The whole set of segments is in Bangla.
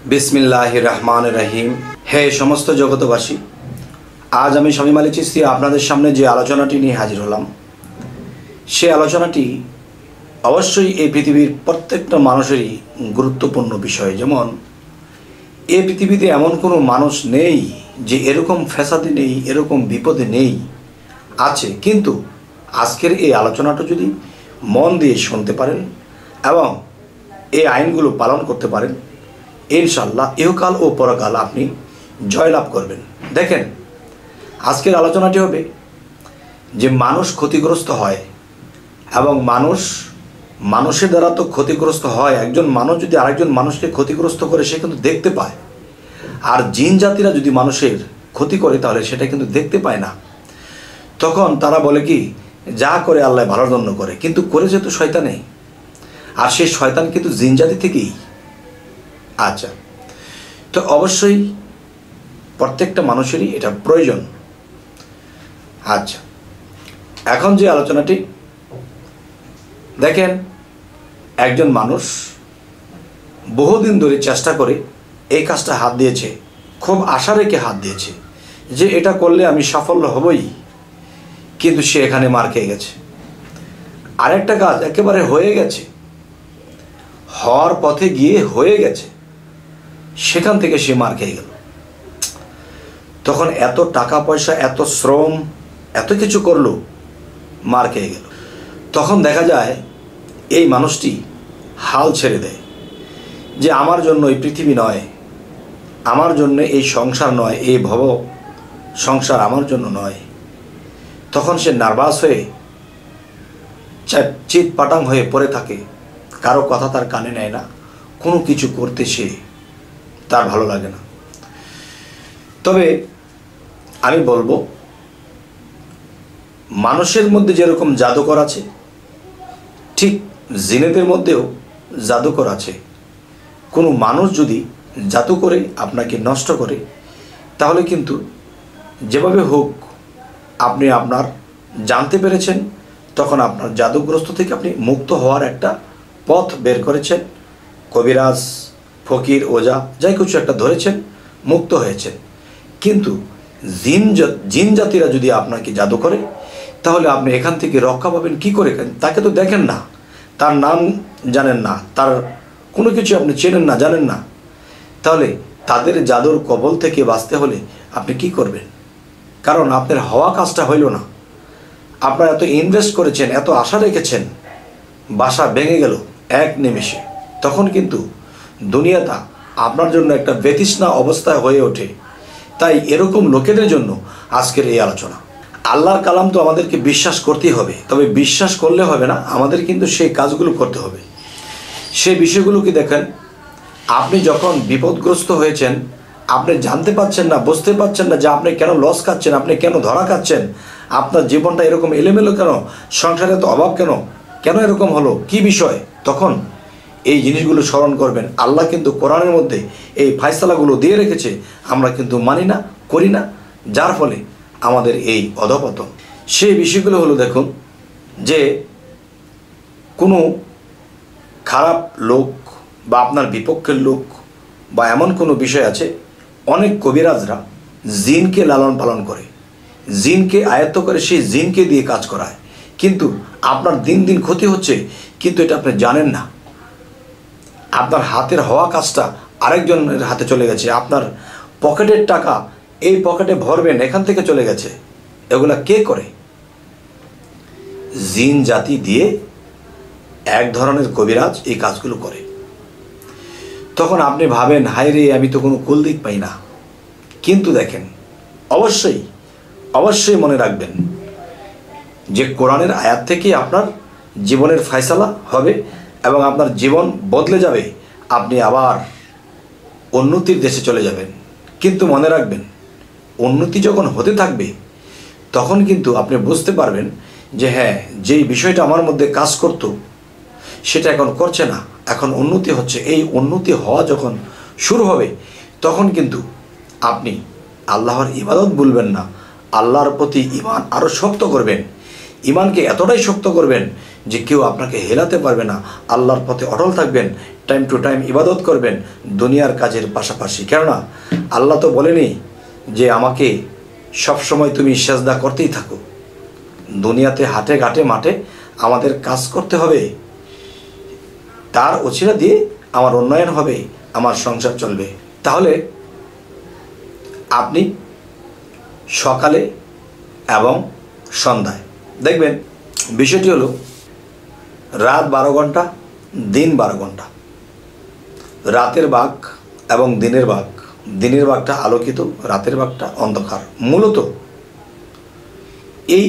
बिस्मिल्लाहिर रहमानिर रहीम। हे समस्त जगतबासी, आज आमी शामीम आली चिश्ती आपनादेर सामने जे आलोचनाटी निये हाजिर हलाम से आलोचनाटी अवश्यई এই পৃথিবীর প্রত্যেকটা মানুষেরই গুরুত্বপূর্ণ বিষয়। যেমন এই পৃথিবীতে এমন কোনো মানুষ নেই যে এরকম ফ্যাসাদে নেই, এরকম বিপদে নেই, আছে। কিন্তু আজকের এই আলোচনাটা যদি মন দিয়ে শুনতে পারেন এবং এই আইনগুলো পালন করতে পারেন, ইনশাআল্লাহ ইহকাল ও পরকাল আপনি জয়লাভ করবেন। দেখেন, আজকের আলোচনাটি হবে যে মানুষ ক্ষতিগ্রস্ত হয় এবং মানুষের দ্বারা তো ক্ষতিগ্রস্ত হয়। একজন মানুষ যদি আরেকজন মানুষকে ক্ষতিগ্রস্ত করে সে কিন্তু দেখতে পায়, আর জিন জাতিরা যদি মানুষের ক্ষতি করে তাহলে সেটা কিন্তু দেখতে পায় না। তখন তারা বলে কি, যা করে আল্লাহ ভালোর জন্য করে, কিন্তু করেছে তো শয়তানে, আর সেই শয়তান কিন্তু জিন জাতি থেকেই। আচ্ছা, তো অবশ্যই প্রত্যেকটা মানুষেরই এটা প্রয়োজন। আচ্ছা, এখন যে আলোচনাটি দেখেন, একজন মানুষ বহুদিন ধরে চেষ্টা করে এই কাজটা হাত দিয়েছে, খুব আশা রেখে হাত দিয়েছে যে এটা করলে আমি সাফল্য হবই, কিন্তু সে এখানে মার খেয়ে গেছে। আরেকটা কাজ একেবারে হয়ে গেছে, হওয়ার পথে গিয়ে হয়ে গেছে, সেখান থেকে সে মার খেয়ে গেল। তখন এত টাকা পয়সা, এত শ্রম, এত কিছু করলো, মার খেয়ে গেল। তখন দেখা যায় এই মানুষটি হাল ছেড়ে দেয় যে আমার জন্য এই পৃথিবী নয়, আমার জন্য এই সংসার নয়, এই ভব সংসার আমার জন্য নয়। তখন সে নার্ভাস হয়ে চিৎ পাটাং হয়ে পড়ে থাকে, কারো কথা তার কানে নেয় না, কোনো কিছু করতে সে তার ভালো লাগে না। তবে আমি বলবো, মানুষের মধ্যে যেরকম জাদুকর আছে, ঠিক জিনেদের মধ্যেও জাদুকর আছে। কোনো মানুষ যদি জাদু করে আপনাকে নষ্ট করে, তাহলে কিন্তু যেভাবে হোক আপনি আপনার জানতে পেরেছেন, তখন আপনার জাদুগ্রস্ত থেকে আপনি মুক্ত হওয়ার একটা পথ বের করেছেন। কবিরাজ, ফকির, ওজা যাই কিছু একটা ধরেছেন, মুক্ত হয়েছেন। কিন্তু জিন জাতিরা যদি আপনাকে জাদু করে, তাহলে আপনি এখান থেকে রক্ষা পাবেন কি করে? তাকে তো দেখেন না, তার নাম জানেন না, তার কোনো কিছু আপনি চেনেন না, জানেন না। তাহলে তাদের জাদুর কবল থেকে বাঁচতে হলে আপনি কি করবেন? কারণ আপনার হওয়া কাজটা হইল না। আপনারা এত ইনভেস্ট করেছেন, এত আশা রেখেছেন, বাসা ভেঙে গেল এক নিমেষে। তখন কিন্তু দুনিয়াটা আপনার জন্য একটা বেতৃষ্ণা অবস্থায় হয়ে ওঠে। তাই এরকম লোকেদের জন্য আজকের এই আলোচনা। আল্লাহর কালাম তো আমাদেরকে বিশ্বাস করতেই হবে, তবে বিশ্বাস করলে হবে না, আমাদের কিন্তু সেই কাজগুলো করতে হবে। সেই বিষয়গুলো কি দেখেন, আপনি যখন বিপদগ্রস্ত হয়েছেন, আপনি জানতে পারছেন না, বুঝতে পারছেন না যে আপনি কেন লস খাচ্ছেন, আপনি কেন ধরা খাচ্ছেন, আপনার জীবনটা এরকম এলোমেলো কেন, সংসারে তো অভাব কেন, কেন এরকম হলো, কি বিষয়? তখন এই জিনিসগুলো স্মরণ করবেন। আল্লাহ কিন্তু কোরআনের মধ্যে এই ফায়সালাগুলো দিয়ে রেখেছে, আমরা কিন্তু মানি না, করি না, যার ফলে আমাদের এই অধপতন। সেই বিষয়গুলো হলো, দেখুন যে কোনো খারাপ লোক বা আপনার বিপক্ষের লোক বা এমন কোনো বিষয় আছে, অনেক কবিরাজরা জিনকে লালন পালন করে, জিনকে আয়ত্ত করে, সেই জিনকে দিয়ে কাজ করায়। কিন্তু আপনার দিন দিন ক্ষতি হচ্ছে, কিন্তু এটা আপনি জানেন না। আপনার হাতের হওয়া কাজটা আরেকজনের হাতে চলে গেছে, আপনার পকেটের টাকা এই পকেটে ভরবেন, এখান থেকে চলে গেছে। এগুলা কে করে? জিন জাতি দিয়ে এক ধরনের কবিরাজ এই কাজগুলো করে। তখন আপনি ভাবেন, হায় রে, আমি তো কোনো কুলদিক পাই না। কিন্তু দেখেন, অবশ্যই অবশ্যই মনে রাখবেন যে কোরআনের আয়াত থেকে আপনার জীবনের ফয়সালা হবে এবং আপনার জীবন বদলে যাবে, আপনি আবার উন্নতির দেশে চলে যাবেন। কিন্তু মনে রাখবেন, উন্নতি যখন হতে থাকবে, তখন কিন্তু আপনি বুঝতে পারবেন যে হ্যাঁ, যেই বিষয়টা আমার মধ্যে কাজ করতো সেটা এখন করছে না, এখন উন্নতি হচ্ছে। এই উন্নতি হওয়া যখন শুরু হবে, তখন কিন্তু আপনি আল্লাহর ইবাদত ভুলবেন না, আল্লাহর প্রতি ঈমান আরও শক্ত করবেন। ঈমানকে এতটাই শক্ত করবেন যে কেউ আপনাকে হেলাতে পারবে না। আল্লাহর পথে অটল থাকবেন, টাইম টু টাইম ইবাদত করবেন দুনিয়ার কাজের পাশাপাশি। কেননা আল্লাহ তো বলেনি যে আমাকে সবসময় তুমি সেজদা করতেই থাকো। দুনিয়াতে হাটে ঘাটে মাঠে আমাদের কাজ করতে হবে, তার ওছিলা দিয়ে আমার উন্নয়ন হবে, আমার সংসার চলবে। তাহলে আপনি সকালে এবং সন্ধ্যায় দেখবেন, বিষয়টি হলো রাত 12 ঘন্টা, দিন 12 ঘন্টা। রাতের ভাগ এবং দিনের ভাগ, দিনের ভাগটা আলোকিত, রাতের ভাগটা অন্ধকার। মূলত এই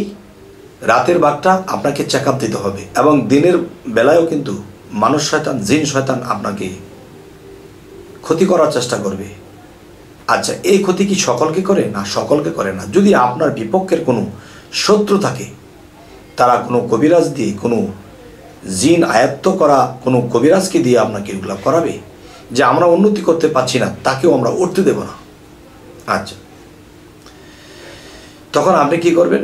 রাতের ভাগটা আপনাকে চেক আপ দিতে হবে, এবং দিনের বেলায়ও কিন্তু মানুষ শয়তান, জিন শয়তান আপনাকে ক্ষতি করার চেষ্টা করবে। আচ্ছা, এই ক্ষতি কি সকলকে করে? না, সকলকে করে না। যদি আপনার বিপক্ষের কোনো শত্রু থাকে, তারা কোনো কবিরাজ দিয়ে, কোনো জিন আয়ত্ত করা কোনো কবিরাজকে দিয়ে আপনাকে এগুলো করাবে, যে আমরা উন্নতি করতে পারছি না তাকেও আমরা উঠতে দেব না। আচ্ছা, তখন আপনি কি করবেন?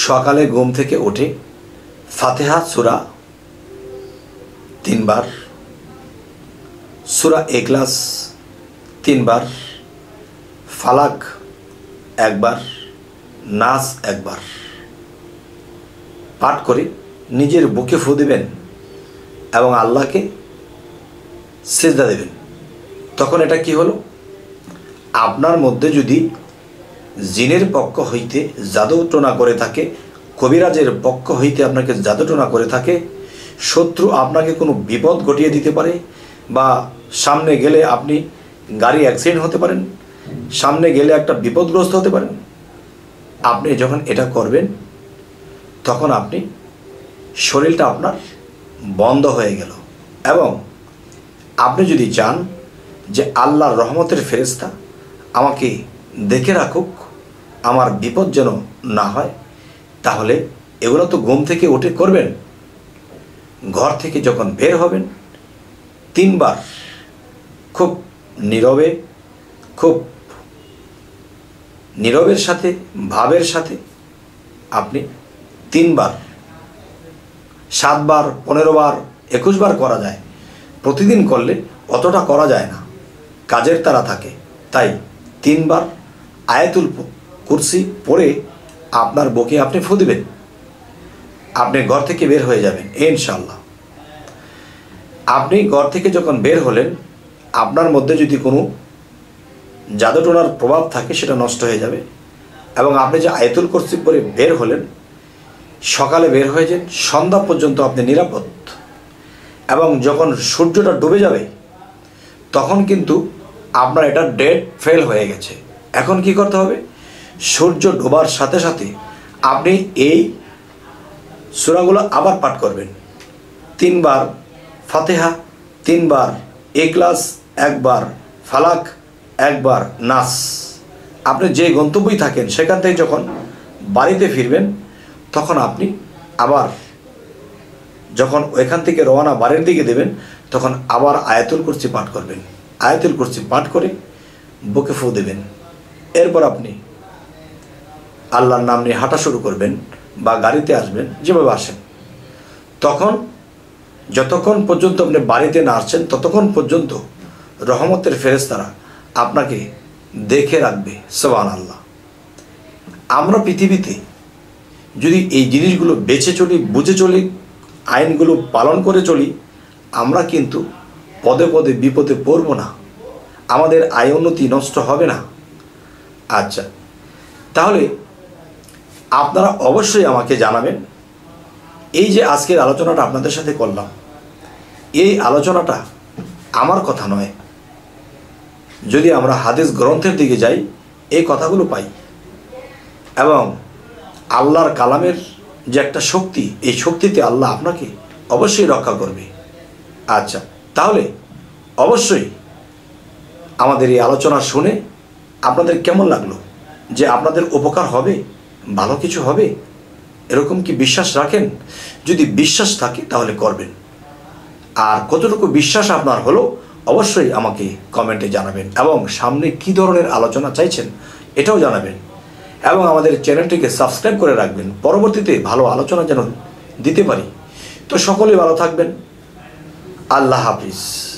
সকালে ঘুম থেকে উঠে ফাতিহা সূরা 3 বার, সূরা ইখলাস 3 বার, ফালাক 1 বার, নাস 1 বার পাঠ করে নিজের বুকে ফু দেবেন এবং আল্লাহকে সিজদা দেবেন। তখন এটা কি হলো? আপনার মধ্যে যদি জিনের পক্ষ হইতে জাদুটোনা করে থাকে, কবিরাজের পক্ষ হইতে আপনাকে জাদুটোনা করে থাকে, শত্রু আপনাকে কোনো বিপদ ঘটিয়ে দিতে পারে, বা সামনে গেলে আপনি গাড়ি অ্যাক্সিডেন্ট হতে পারেন, সামনে গেলে একটা বিপদগ্রস্ত হতে পারেন, আপনি যখন এটা করবেন তখন আপনি শরীরটা আপনার বন্ধ হয়ে গেল। এবং আপনি যদি চান যে আল্লাহর রহমতের ফেরেশতা আমাকে দেখে রাখুক, আমার বিপদ যেন না হয়, তাহলে এগুলো তো ঘুম থেকে উঠে করবেন। ঘর থেকে যখন বের হবেন 3 বার খুব নীরবে, খুব নীরবের সাথে, ভাবের সাথে আপনি 3 বার, 7 বার, 15 বার, 21 বার করা যায়। প্রতিদিন করলে অতটা করা যায় না, কাজের তাড়া থাকে। তাই 3 বার আয়াতুল কুরসি পড়ে আপনার বুকে আপনি ফু দিবেন, আপনি ঘর থেকে বের হয়ে যাবেন ইনশাআল্লাহ। আপনি ঘর থেকে যখন বের হলেন, আপনার মধ্যে যদি কোনো জাদুটোনার প্রভাব থাকে সেটা নষ্ট হয়ে যাবে। এবং আপনি যে আয়াতুল কুরসি পড়ে বের হলেন, সকালে বের হয়ে যান, সন্ধ্যা পর্যন্ত আপনি নিরাপদ। এবং যখন সূর্যটা ডুবে যাবে তখন কিন্তু আপনার এটা ডেট ফেল হয়ে গেছে। এখন কি করতে হবে? সূর্য ডোবার সাথে সাথে আপনি এই সূরাগুলো আবার পাঠ করবেন। 3 বার ফাতিহা, 3 বার ইখলাস, 1 বার ফালাক, 1 বার নাস। আপনি যে গন্তব্যই থাকেন সেখান থেকে যখন বাড়িতে ফিরবেন তখন আপনি আবার যখন ওইখান থেকে রওনা বাড়ির দিকে দেবেন তখন আবার আয়াতুল কুরসি পাঠ করবেন। আয়াতুল কুরসি পাঠ করে বুকে ফু দেবেন। এরপর আপনি আল্লাহর নাম নিয়ে হাঁটা শুরু করবেন বা গাড়িতে আসবেন, যেভাবে আসেন। তখন যতক্ষণ পর্যন্ত আপনি বাড়িতে না আসছেন ততক্ষণ পর্যন্ত রহমতের ফেরেশতারা আপনাকে দেখে রাখবে। সুবহানাল্লাহ। আমরা পৃথিবীতে যদি এই জিনিসগুলো বেঁচে চলি, বুঝে চলি, আইনগুলো পালন করে চলি, আমরা কিন্তু পদে পদে বিপদে পড়ব না, আমাদের আয় উন্নতি নষ্ট হবে না। আচ্ছা, তাহলে আপনারা অবশ্যই আমাকে জানাবেন, এই যে আজকের আলোচনাটা আপনাদের সাথে করলাম, এই আলোচনাটা আমার কথা নয়। যদি আমরা হাদিস গ্রন্থের দিকে যাই এই কথাগুলো পাই, এবং আল্লাহর কালামের যে একটা শক্তি, এই শক্তিতে আল্লাহ আপনাকে অবশ্যই রক্ষা করবে। আচ্ছা, তাহলে অবশ্যই আমাদের এই আলোচনা শুনে আপনাদের কেমন লাগলো? যে আপনাদের উপকার হবে, ভালো কিছু হবে, এরকম কি বিশ্বাস রাখেন? যদি বিশ্বাস থাকে তাহলে করবেন। আর কতটুকু বিশ্বাস আপনার হলো অবশ্যই আমাকে কমেন্টে জানাবেন, এবং সামনে কী ধরনের আলোচনা চাইছেন এটাও জানাবেন, এবং আমাদের চ্যানেলটিকে সাবস্ক্রাইব করে রাখবেন। পরবর্তীতে ভালো আলোচনা যেন দিতে পারি। তো সকলে ভালো থাকবেন। আল্লাহ হাফিজ।